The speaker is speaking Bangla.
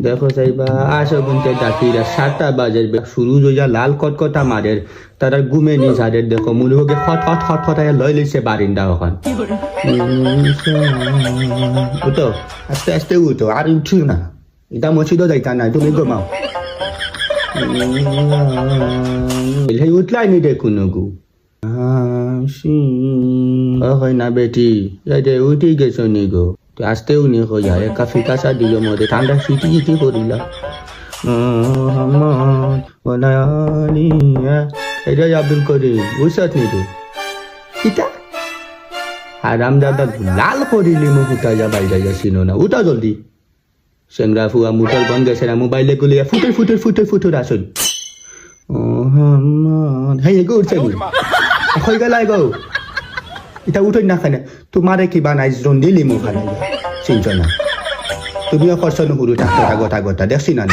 দেখো সাইবা আসো গুনতে ডাকিরা 7টা বাজের শুরু হইয়া লাল কটকটা মারের তারা ঘুমে নি ঝাড়ের দেখো মুলুকে খট খট খট খটায় লই লইছে বারিন্দা ওখান উঠো আস্তে আস্তে উঠো আর উঠি না এটা মসজিদও যাইতা না তুমি ঘুমাও উঠলাই নি দেখুন গু হয় না বেটি উঠি গেছো নি গো আসতেও নি হইয়া একা ফিকা সা দিও মধ্যে ঠান্ডা সিটি ইটি করিলা এটাই আব্দুল করিম বুঝছত নি রে কিতা আরাম দাদা লাল করিলি মুখ উঠা যা বাইরে যাচ্ছিল না উঠা জলদি সেংরা ফুয়া মুটার বন গেছে না মোবাইলে গুলিয়া ফুটে ফুটে ফুটে ফুটে আসুন হ্যাঁ গো উঠছে হয়ে গেল গো এটা উঠোই না খানে তোমারে কি বানাই জন দিলি মুখ খানে চিনছ না তুমিও খরচ নুহুরু টাকা গোটা গোটা দেখছি না